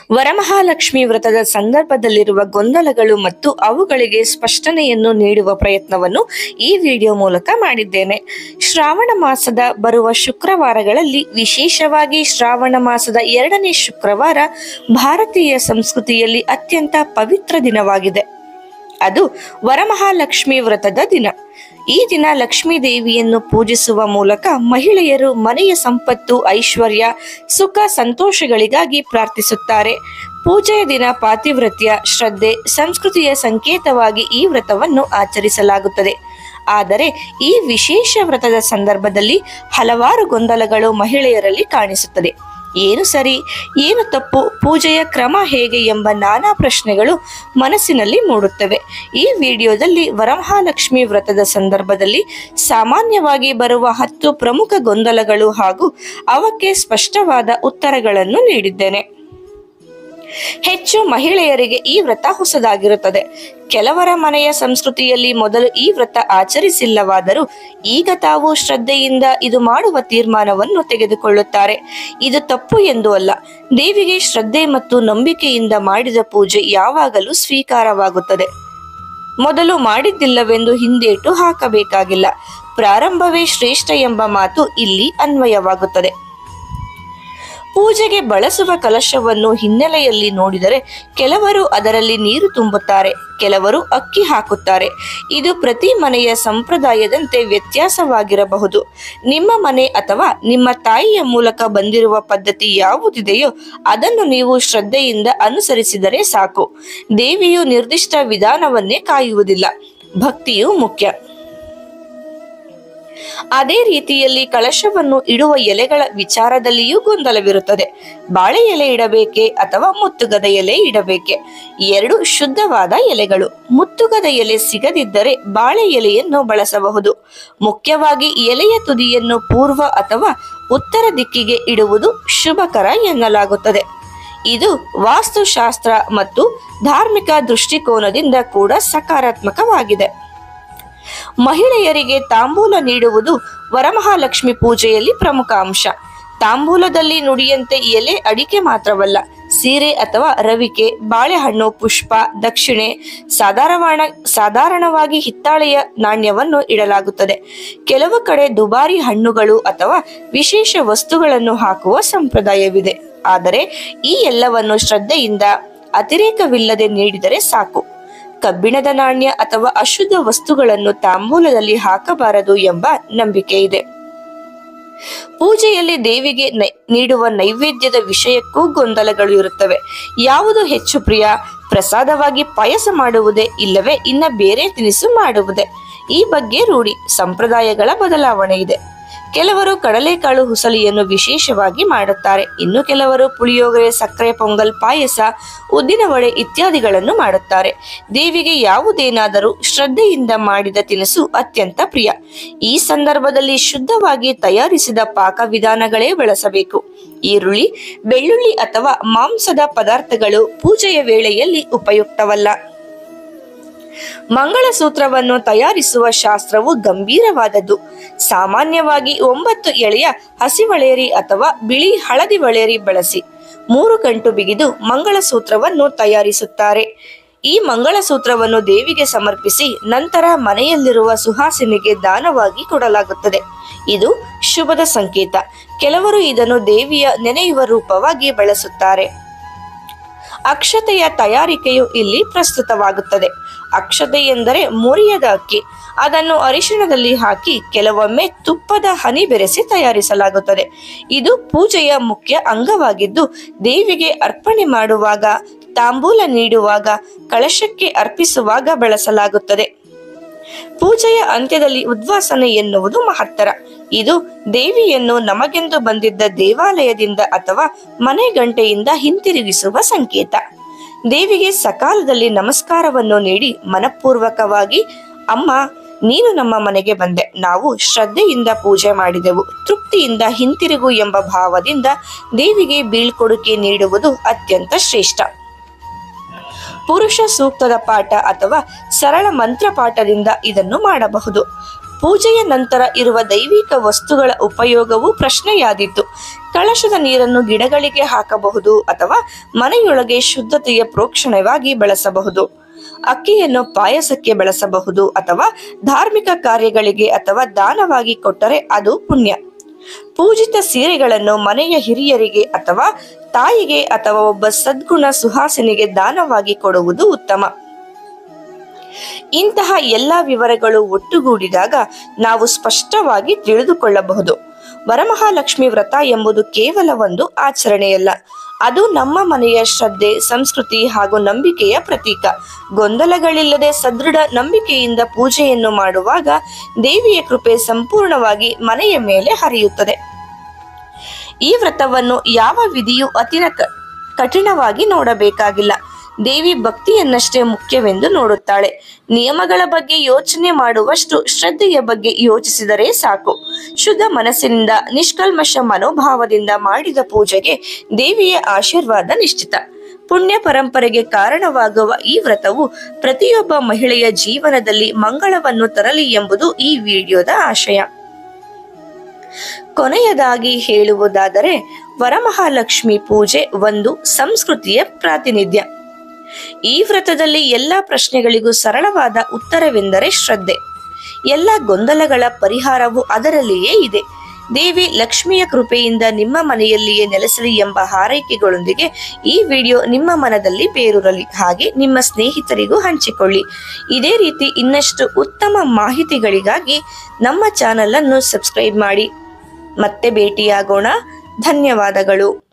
ವರಮಹಾಲಕ್ಷ್ಮಿ ವ್ರತದ ಸಂದರ್ಭದಲ್ಲಿರುವ ಗೊಂದಲಗಳು ಮತ್ತು ಅವುಗಳಿಗೆ ಸ್ಪಷ್ಟನೆಯನ್ನು ನೀಡುವ ಪ್ರಯತ್ನವನ್ನು ಈ ವಿಡಿಯೋ ಮೂಲಕ ಮಾಡಿದ್ದೇನೆ. ಶ್ರಾವಣ ಮಾಸದ ಬರುವ ಶುಕ್ರವಾರಗಳಲ್ಲಿ, ವಿಶೇಷವಾಗಿ ಶ್ರಾವಣ ಮಾಸದ 2ನೇ ಶುಕ್ರವಾರ ಭಾರತೀಯ ಸಂಸ್ಕೃತಿಯಲ್ಲಿ ಅತ್ಯಂತ ಪವಿತ್ರ ದಿನವಾಗಿದೆ. ಅದು ವರಮಹಾಲಕ್ಷ್ಮಿ ವ್ರತದ ದಿನ. ಈ ದಿನ ಲಕ್ಷ್ಮೀ ದೇವಿಯನ್ನು ಪೂಜಿಸುವ ಮೂಲಕ ಮಹಿಳೆಯರು ಮನೆಯ ಸಂಪತ್ತು, ಐಶ್ವರ್ಯ, ಸುಖ, ಸಂತೋಷಗಳಿಗಾಗಿ ಪ್ರಾರ್ಥಿಸುತ್ತಾರೆ. ಪೂಜೆಯ ದಿನ ಪಾತಿವ್ರತ್ಯ, ಶ್ರದ್ಧೆ, ಸಂಸ್ಕೃತಿಯ ಸಂಕೇತವಾಗಿ ಈ ವ್ರತವನ್ನು ಆಚರಿಸಲಾಗುತ್ತದೆ. ಆದರೆ ಈ ವಿಶೇಷ ವ್ರತದ ಸಂದರ್ಭದಲ್ಲಿ ಹಲವಾರು ಗೊಂದಲಗಳು ಮಹಿಳೆಯರಲ್ಲಿ ಕಾಣಿಸುತ್ತದೆ. ಏನು ಸರಿ, ಏನು ತಪ್ಪು, ಪೂಜೆಯ ಕ್ರಮ ಹೇಗೆ ಎಂಬ ನಾನಾ ಪ್ರಶ್ನೆಗಳು ಮನಸ್ಸಿನಲ್ಲಿ ಮೂಡುತ್ತವೆ. ಈ ವಿಡಿಯೋದಲ್ಲಿ ವರಮಹಾಲಕ್ಷ್ಮಿ ವ್ರತದ ಸಂದರ್ಭದಲ್ಲಿ ಸಾಮಾನ್ಯವಾಗಿ ಬರುವ 10 ಪ್ರಮುಖ ಗೊಂದಲಗಳು ಹಾಗೂ ಅವಕ್ಕೆ ಸ್ಪಷ್ಟವಾದ ಉತ್ತರಗಳನ್ನು ನೀಡಿದ್ದೇನೆ. ಹೆಚ್ಚು ಮಹಿಳೆಯರಿಗೆ ಈ ವ್ರತ ಹೊಸದಾಗಿರುತ್ತದೆ. ಕೆಲವರ ಮನೆಯ ಸಂಸ್ಕೃತಿಯಲ್ಲಿ ಮೊದಲು ಈ ವ್ರತ ಆಚರಿಸಿಲ್ಲವಾದರೂ ಈಗ ತಾವು ಶ್ರದ್ಧೆಯಿಂದ ಇದು ಮಾಡುವ ತೀರ್ಮಾನವನ್ನು ತೆಗೆದುಕೊಳ್ಳುತ್ತಾರೆ. ಇದು ತಪ್ಪು ಎಂದು ಅಲ್ಲ. ದೇವಿಗೆ ಶ್ರದ್ಧೆ ಮತ್ತು ನಂಬಿಕೆಯಿಂದ ಮಾಡಿದ ಪೂಜೆ ಯಾವಾಗಲೂ ಸ್ವೀಕಾರವಾಗುತ್ತದೆ. ಮೊದಲು ಮಾಡಿದ್ದಿಲ್ಲವೆಂದು ಹಿಂದೇಟು ಹಾಕಬೇಕಾಗಿಲ್ಲ. ಪ್ರಾರಂಭವೇ ಶ್ರೇಷ್ಠ ಎಂಬ ಮಾತು ಇಲ್ಲಿ ಅನ್ವಯವಾಗುತ್ತದೆ. ಪೂಜೆಗೆ ಬಳಸುವ ಕಲಶವನ್ನು ಹಿನ್ನೆಲೆಯಲ್ಲಿ ನೋಡಿದರೆ ಕೆಲವರು ಅದರಲ್ಲಿ ನೀರು ತುಂಬುತ್ತಾರೆ, ಕೆಲವರು ಅಕ್ಕಿ ಹಾಕುತ್ತಾರೆ. ಇದು ಪ್ರತಿ ಮನೆಯ ಸಂಪ್ರದಾಯದಂತೆ ವ್ಯತ್ಯಾಸವಾಗಿರಬಹುದು. ನಿಮ್ಮ ಮನೆ ಅಥವಾ ನಿಮ್ಮ ತಾಯಿಯ ಮೂಲಕ ಬಂದಿರುವ ಪದ್ಧತಿ ಯಾವುದಿದೆಯೋ ಅದನ್ನು ನೀವು ಶ್ರದ್ಧೆಯಿಂದ ಅನುಸರಿಸಿದರೆ ಸಾಕು. ದೇವಿಯು ನಿರ್ದಿಷ್ಟ ವಿಧಾನವನ್ನೇ ಕಾಯುವುದಿಲ್ಲ. ಭಕ್ತಿಯು ಮುಖ್ಯ. ಅದೇ ರೀತಿಯಲ್ಲಿ ಕಳಶವನ್ನು ಇಡುವ ಎಲೆಗಳ ವಿಚಾರದಲ್ಲಿಯೂ ಗೊಂದಲವಿರುತ್ತದೆ. ಬಾಳೆ ಎಲೆ ಇಡಬೇಕೆ ಅಥವಾ ಮುತ್ತುಗದ ಎಲೆ ಇಡಬೇಕೆ? 2 ಶುದ್ಧವಾದ ಎಲೆಗಳು. ಮುತ್ತುಗದ ಎಲೆ ಸಿಗದಿದ್ದರೆ ಬಾಳೆ ಎಲೆಯನ್ನು ಬಳಸಬಹುದು. ಮುಖ್ಯವಾಗಿ ಎಲೆಯ ತುದಿಯನ್ನು ಪೂರ್ವ ಅಥವಾ ಉತ್ತರ ದಿಕ್ಕಿಗೆ ಇಡುವುದು ಶುಭಕರ ಎನ್ನಲಾಗುತ್ತದೆ. ಇದು ವಾಸ್ತುಶಾಸ್ತ್ರ ಮತ್ತು ಧಾರ್ಮಿಕ ದೃಷ್ಟಿಕೋನದಿಂದ ಕೂಡ ಸಕಾರಾತ್ಮಕವಾಗಿದೆ. ಮಹಿಳೆಯರಿಗೆ ತಾಂಬೂಲ ನೀಡುವುದು ವರಮಹಾಲಕ್ಷ್ಮಿ ಪೂಜೆಯಲ್ಲಿ ಪ್ರಮುಖ ಅಂಶ. ತಾಂಬೂಲದಲ್ಲಿ ನುಡಿಯಂತೆ ಎಲೆ, ಅಡಿಕೆ ಮಾತ್ರವಲ್ಲ, ಸೀರೆ ಅಥವಾ ರವಿಕೆ, ಬಾಳೆಹಣ್ಣು, ಪುಷ್ಪ, ದಕ್ಷಿಣೆ, ಸಾಧಾರಣವಾಗಿ ಹಿತ್ತಾಳೆಯ ನಾಣ್ಯವನ್ನು ಇಡಲಾಗುತ್ತದೆ. ಕೆಲವು ಕಡೆ ದುಬಾರಿ ಹಣ್ಣುಗಳು ಅಥವಾ ವಿಶೇಷ ವಸ್ತುಗಳನ್ನು ಹಾಕುವ ಸಂಪ್ರದಾಯವಿದೆ. ಆದರೆ ಈ ಎಲ್ಲವನ್ನು ಶ್ರದ್ಧೆಯಿಂದ, ಅತಿರೇಕವಿಲ್ಲದೆ ನೀಡಿದರೆ ಸಾಕು. ಕಬ್ಬಿಣದ ನಾಣ್ಯ ಅಥವಾ ಅಶುದ್ಧ ವಸ್ತುಗಳನ್ನು ತಾಂಬೂಲದಲ್ಲಿ ಹಾಕಬಾರದು ಎಂಬ ನಂಬಿಕೆ ಇದೆ. ಪೂಜೆಯಲ್ಲಿ ದೇವಿಗೆ ನೀಡುವ ನೈವೇದ್ಯದ ವಿಷಯಕ್ಕೂ ಗೊಂದಲಗಳು ಇರುತ್ತವೆ. ಯಾವುದು ಹೆಚ್ಚು ಪ್ರಿಯ? ಪ್ರಸಾದವಾಗಿ ಪಾಯಸ ಮಾಡುವುದೇ, ಇಲ್ಲವೇ ಇನ್ನ ಬೇರೆ ತಿನಿಸು ಮಾಡುವುದೇ? ಈ ಬಗ್ಗೆ ರೂಢಿ, ಸಂಪ್ರದಾಯಗಳ ಬದಲಾವಣೆ ಇದೆ. ಕೆಲವರು ಕಡಲೆಕಾಳು ಹುಸಲಿಯನ್ನು ವಿಶೇಷವಾಗಿ ಮಾಡುತ್ತಾರೆ. ಇನ್ನು ಕೆಲವರು ಪುಳಿಯೋಗರೆ, ಸಕ್ಕರೆ ಪೊಂಗಲ್, ಪಾಯಸ, ಉದ್ದಿನ ವಡೆ ಇತ್ಯಾದಿಗಳನ್ನು ಮಾಡುತ್ತಾರೆ. ದೇವಿಗೆ ಯಾವುದೇನಾದರೂ ಶ್ರದ್ಧೆಯಿಂದ ಮಾಡಿದ ತಿನಿಸು ಅತ್ಯಂತ ಪ್ರಿಯ. ಈ ಸಂದರ್ಭದಲ್ಲಿ ಶುದ್ಧವಾಗಿ ತಯಾರಿಸಿದ ಪಾಕವಿಧಾನಗಳೇ ಬಳಸಬೇಕು. ಈರುಳ್ಳಿ, ಬೆಳ್ಳುಳ್ಳಿ ಅಥವಾ ಮಾಂಸದ ಪದಾರ್ಥಗಳು ಪೂಜೆಯ ವೇಳೆಯಲ್ಲಿ ಉಪಯುಕ್ತವಲ್ಲ. ಮಂಗಳಸೂತ್ರವನ್ನು ತಯಾರಿಸುವ ಶಾಸ್ತ್ರವು ಗಂಭೀರವಾದದ್ದು. ಸಾಮಾನ್ಯವಾಗಿ 9 ಎಳೆಯ ಹಸಿವಳೇರಿ ಅಥವಾ ಬಿಳಿ ಹಳದಿ ವಳೇರಿ ಬಳಸಿ 3 ಗಂಟು ಬಿಗಿದು ಮಂಗಳಸೂತ್ರವನ್ನು ತಯಾರಿಸುತ್ತಾರೆ. ಈ ಮಂಗಳಸೂತ್ರವನ್ನು ದೇವಿಗೆ ಸಮರ್ಪಿಸಿ ನಂತರ ಮನೆಯಲ್ಲಿರುವ ಸುಹಾಸಿನಿಗೆ ದಾನವಾಗಿ ಕೊಡಲಾಗುತ್ತದೆ. ಇದು ಶುಭದ ಸಂಕೇತ. ಕೆಲವರು ಇದನ್ನು ದೇವಿಯ ನೆನೆಯುವ ರೂಪವಾಗಿ ಬಳಸುತ್ತಾರೆ. ಅಕ್ಷತೆಯ ತಯಾರಿಕೆಯು ಇಲ್ಲಿ ಪ್ರಸ್ತುತವಾಗುತ್ತದೆ. ಅಕ್ಷತೆ ಎಂದರೆ ಮುರಿಯದ ಅಕ್ಕಿ. ಅದನ್ನು ಅರಿಶಿಣದಲ್ಲಿ ಹಾಕಿ ಕೆಲವೊಮ್ಮೆ ತುಪ್ಪದ ಹನಿ ಬೆರೆಸಿ ತಯಾರಿಸಲಾಗುತ್ತದೆ. ಇದು ಪೂಜೆಯ ಮುಖ್ಯ ಅಂಗವಾಗಿದ್ದು ದೇವಿಗೆ ಅರ್ಪಣೆ ಮಾಡುವಾಗ, ತಾಂಬೂಲ ನೀಡುವಾಗ, ಕಳಶಕ್ಕೆ ಅರ್ಪಿಸುವಾಗ ಬಳಸಲಾಗುತ್ತದೆ. ಪೂಜೆಯ ಅಂತ್ಯದಲ್ಲಿ ಉದ್ವಾಸನೆ ಎನ್ನುವುದು ಮಹತ್ತರ. ಇದು ದೇವಿಯನ್ನು ನಮಗೆಂದು ಬಂದಿದ್ದ ದೇವಾಲಯದಿಂದ ಅಥವಾ ಮನೆ ಗಂಟೆಯಿಂದ ಹಿಂತಿರುಗಿಸುವ ಸಂಕೇತ. ದೇವಿಗೆ ಸಕಾಲದಲ್ಲಿ ನಮಸ್ಕಾರವನ್ನು ನೀಡಿ ಮನಪೂರ್ವಕವಾಗಿ, ಅಮ್ಮ, ನೀನು ನಮ್ಮ ಮನೆಗೆ ಬಂದೆ, ನಾವು ಶ್ರದ್ಧೆಯಿಂದ ಪೂಜೆ ಮಾಡಿದೆವು, ತೃಪ್ತಿಯಿಂದ ಹಿಂತಿರುಗು ಎಂಬ ಭಾವದಿಂದ ದೇವಿಗೆ ಬೀಳ್ಕೊಡುಗೆ ನೀಡುವುದು ಅತ್ಯಂತ ಶ್ರೇಷ್ಠ. ಪುರುಷ ಸೂಕ್ತದ ಪಾಠ ಅಥವಾ ಸರಳ ಮಂತ್ರ ಪಾಠದಿಂದ ಇದನ್ನು ಮಾಡಬಹುದು. ಪೂಜೆಯ ನಂತರ ಇರುವ ದೈವಿಕ ವಸ್ತುಗಳ ಉಪಯೋಗವು ಪ್ರಶ್ನೆಯಾದೀತು. ಕಳಶದ ನೀರನ್ನು ಗಿಡಗಳಿಗೆ ಹಾಕಬಹುದು ಅಥವಾ ಮನೆಯೊಳಗೆ ಶುದ್ಧತೆಯ ಪ್ರೋಕ್ಷಣವಾಗಿ ಬಳಸಬಹುದು. ಅಕ್ಕಿಯನ್ನು ಪಾಯಸಕ್ಕೆ ಬಳಸಬಹುದು ಅಥವಾ ಧಾರ್ಮಿಕ ಕಾರ್ಯಗಳಿಗೆ ಅಥವಾ ದಾನವಾಗಿ ಕೊಟ್ಟರೆ ಅದು ಪುಣ್ಯ. ಪೂಜಿತ ಸೀರೆಗಳನ್ನು ಮನೆಯ ಹಿರಿಯರಿಗೆ ಅಥವಾ ತಾಯಿಗೆ ಅಥವಾ ಒಬ್ಬ ಸದ್ಗುಣ ಸುಹಾಸಿನಿಗೆ ದಾನವಾಗಿ ಕೊಡುವುದು ಉತ್ತಮ. ಇಂತಹ ಎಲ್ಲ ವಿವರಗಳು ಒಟ್ಟುಗೂಡಿದಾಗ ನಾವು ಸ್ಪಷ್ಟವಾಗಿ ತಿಳಿದುಕೊಳ್ಳಬಹುದು. ವರಮಹಾಲಕ್ಷ್ಮಿ ವ್ರತ ಎಂಬುದು ಕೇವಲ ಒಂದು ಆಚರಣೆಯಲ್ಲ, ಅದು ನಮ್ಮ ಮನೆಯ ಶ್ರದ್ಧೆ, ಸಂಸ್ಕೃತಿ ಹಾಗೂ ನಂಬಿಕೆಯ ಪ್ರತೀಕ. ಗೊಂದಲಗಳಿಲ್ಲದೆ ಸದೃಢ ನಂಬಿಕೆಯಿಂದ ಪೂಜೆಯನ್ನು ಮಾಡುವಾಗ ದೇವಿಯ ಕೃಪೆ ಸಂಪೂರ್ಣವಾಗಿ ಮನೆಯ ಮೇಲೆ ಹರಿಯುತ್ತದೆ. ಈ ವ್ರತವನ್ನು ಯಾವ ವಿಧಿಯೂ ಅತಿ ಕಠಿಣವಾಗಿ ನೋಡಬೇಕಾಗಿಲ್ಲ. ದೇವಿ ಭಕ್ತಿಯನ್ನಷ್ಟೇ ಮುಖ್ಯವೆಂದು ನೋಡುತ್ತಾಳೆ. ನಿಯಮಗಳ ಬಗ್ಗೆ ಯೋಚನೆ ಮಾಡುವಷ್ಟು ಶ್ರದ್ಧೆಯ ಬಗ್ಗೆ ಯೋಚಿಸಿದರೆ ಸಾಕು. ಶುದ್ಧ ಮನಸ್ಸಿನಿಂದ, ನಿಷ್ಕಲ್ಮಶ ಮನೋಭಾವದಿಂದ ಮಾಡಿದ ಪೂಜೆಗೆ ದೇವಿಯ ಆಶೀರ್ವಾದ ನಿಶ್ಚಿತ. ಪುಣ್ಯ ಪರಂಪರೆಗೆ ಕಾರಣವಾಗುವ ಈ ವ್ರತವು ಪ್ರತಿಯೊಬ್ಬ ಮಹಿಳೆಯ ಜೀವನದಲ್ಲಿ ಮಂಗಳವನ್ನು ತರಲಿ ಎಂಬುದು ಈ ವಿಡಿಯೋದ ಆಶಯ. ಕೊನೆಯದಾಗಿ ಹೇಳುವುದಾದರೆ, ವರಮಹಾಲಕ್ಷ್ಮಿ ಪೂಜೆ ಒಂದು ಸಂಸ್ಕೃತಿಯ ಪ್ರಾತಿನಿಧ್ಯ. ಈ ವ್ರತದಲ್ಲಿ ಎಲ್ಲ ಪ್ರಶ್ನೆಗಳಿಗೂ ಸರಳವಾದ ಉತ್ತರವೆಂದರೆ ಶ್ರದ್ಧೆ. ಎಲ್ಲ ಗೊಂದಲಗಳ ಪರಿಹಾರವು ಅದರಲ್ಲಿಯೇ ಇದೆ. ದೇವಿ ಲಕ್ಷ್ಮಿಯ ಕೃಪೆಯಿಂದ ನಿಮ್ಮ ಮನೆಯಲ್ಲಿಯೇ ನೆಲೆಸಲಿ ಎಂಬ ಹಾರೈಕೆಗಳೊಂದಿಗೆ ಈ ವಿಡಿಯೋ ನಿಮ್ಮ ಮನದಲ್ಲಿ ಬೇರೂರಲಿ. ಹಾಗೆ ನಿಮ್ಮ ಸ್ನೇಹಿತರಿಗೂ ಹಂಚಿಕೊಳ್ಳಿ. ಇದೇ ರೀತಿ ಇನ್ನಷ್ಟು ಉತ್ತಮ ಮಾಹಿತಿಗಳಿಗಾಗಿ ನಮ್ಮ ಚಾನೆಲ್ ಅನ್ನು ಸಬ್ಸ್ಕ್ರೈಬ್ ಮಾಡಿ. ಮತ್ತೆ ಭೇಟಿಯಾಗೋಣ. ಧನ್ಯವಾದಗಳು.